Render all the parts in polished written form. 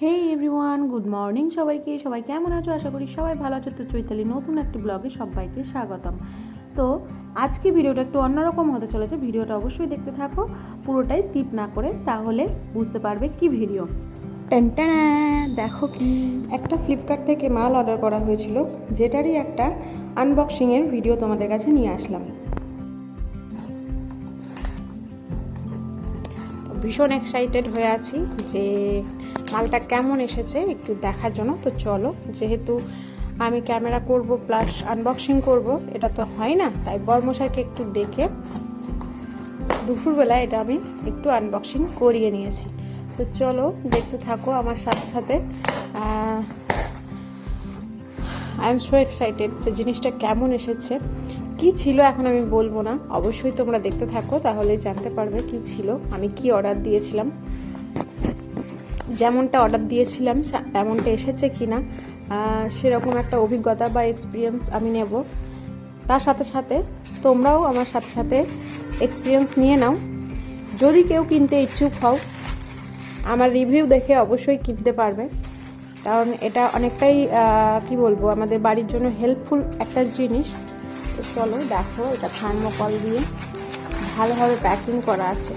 হে everyone, good morning সবাইকে। সবাই কেমন আছো? আশা করি সবাই ভালো আছো। তো চৈতালি নতুন একটি ব্লগে সবাইকে স্বাগতম। তো আজকে ভিডিওটা একটু অন্যরকম হতে চলেছে। ভিডিওটা অবশ্যই দেখতে থাকো, পুরোটাই স্কিপ না করে, তাহলে বুঝতে পারবে কি ভিডিও। টেনটেনা, দেখো কি একটা ফ্লিপকার্ট থেকে মাল অর্ডার করা হয়েছিল, যেটারই একটা আনবক্সিংয়ের ভিডিও তোমাদের কাছে নিয়ে আসলাম। ভীষণ এক্সাইটেড হয়ে আছি যে মালটা কেমন এসেছে একটু দেখার জন্য। তো চলো, যেহেতু আমি ক্যামেরা করব প্লাস আনবক্সিং করব, এটা তো হয় না, তাই বর্মশাইকে একটু ডেকে দুপুরবেলা এটা আমি একটু আনবক্সিং করিয়ে নিয়েছি। তো চলো দেখতে থাকো আমার সাথে সাথে। আই এম সো এক্সাইটেড যে জিনিসটা কেমন এসেছে। কি ছিল এখন আমি বলবো না, অবশ্যই তোমরা দেখতে থাকো, তাহলেই জানতে পারবে কি ছিল, আমি কি অর্ডার দিয়েছিলাম, যেমনটা অর্ডার দিয়েছিলাম তেমনটা এসেছে কি না, সেরকম একটা অভিজ্ঞতা বা এক্সপিরিয়েন্স আমি নেব। তার সাথে সাথে তোমরাও আমার সাথে সাথে এক্সপিরিয়েন্স নিয়ে নাও। যদি কেউ কিনতে ইচ্ছুক হও, আমার রিভিউ দেখে অবশ্যই কিনতে পারবে, কারণ এটা অনেকটাই কি বলবো, আমাদের বাড়ির জন্য হেল্পফুল একটা জিনিস। তো চলো দেখো, এটা থার্মোকল দিয়ে ভালোভাবে প্যাকিং করা আছে।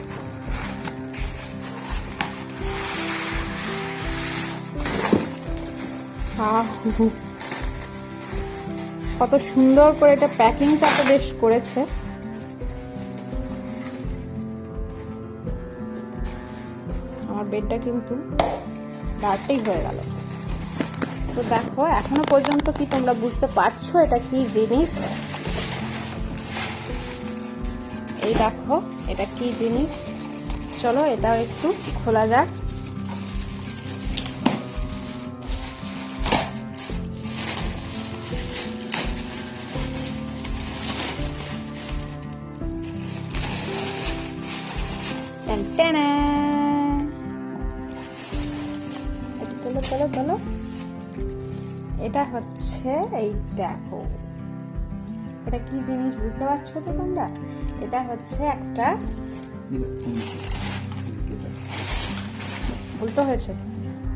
কত সুন্দর করে এটা প্যাকিংটা তো বেশ করেছে। আমার বেডটা কিন্তু ডার্কই হয়ে গেল। তো দেখো, এখনো পর্যন্ত কি তোমরা বুঝতে পারছো এটা কি জিনিস? এই দেখো এটা কি জিনিস। চলো এটা একটু খোলা যাক। চলো, এটা হচ্ছে, এই দেখো এটা কি জিনিস বুঝতে পারছো তো তোমরা? এটা হচ্ছে একটা, উল্টো হয়েছে।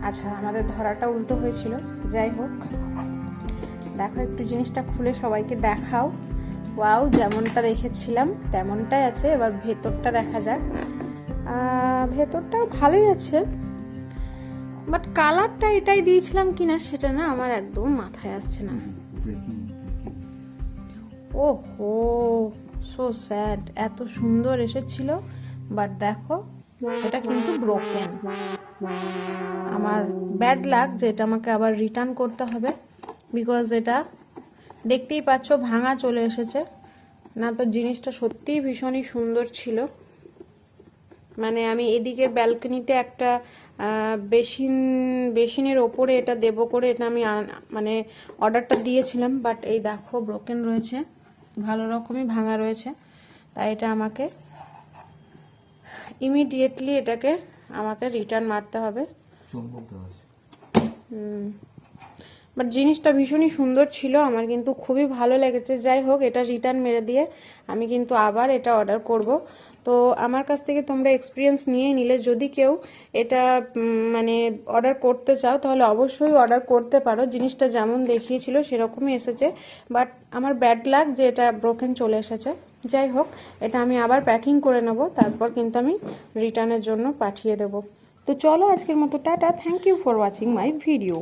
আচ্ছা, আমাদের ধরাটা উল্টো হয়েছিল। যাই হোক, দেখো একটু জিনিসটা খুলে সবাইকে দেখাও। ওয়াও, যেমনটা দেখেছিলাম তেমনটাই আছে। এবার ভেতরটা দেখা যাক। ভেতরটাও ভালোই আছে, বাট কালারটা এটাই দিয়েছিলাম কিনা সেটা না আমার একদম মাথায় আসছে না। ওহো, সো স্যাড। এত সুন্দর এসেছিল, বাট দেখো এটা কিন্তু ব্রোকেন। আমার ব্যাড লাক যে এটা আমাকে আবার রিটার্ন করতে হবে, বিকজ এটা দেখতেই পাচ্ছ ভাঙা চলে এসেছে। না তো জিনিসটা সত্যিই ভীষণই সুন্দর ছিল। মানে আমি এদিকের ব্যালকনিতে একটা বেসিনের ওপরে এটা দেব করে এটা আমি মানে অর্ডারটা দিয়েছিলাম, বাট এই দেখো ব্রোকেন রয়েছে, ভালো রকমই ভাঙা রয়েছে। তাই এটা আমাকে ইমিডিয়েটলি আমাকে রিটার্ন মারতে হবে। বাট জিনিসটা ভীষণই সুন্দর ছিল, আমার কিন্তু খুবই ভালো লেগেছে। যাই হোক, এটা রিটার্ন মেরে দিয়ে আমি কিন্তু আবার এটা অর্ডার করব। তো আমার কাছ থেকে তোমরা এক্সপিরিয়েন্স নিয়ে নিলে, যদি কেউ এটা মানে অর্ডার করতে চাও তাহলে অবশ্যই অর্ডার করতে পারো। জিনিসটা যেমন দেখিয়েছিল সেরকমই এসেছে, বাট আমার ব্যাড লাক যে এটা ব্রোকেন চলে এসেছে। যাই হোক, এটা আমি আবার প্যাকিং করে নেব, তারপর কিন্তু আমি রিটার্নের জন্য পাঠিয়ে দেব। তো চলো আজকের মতো টাটা। Thank you for watching my video.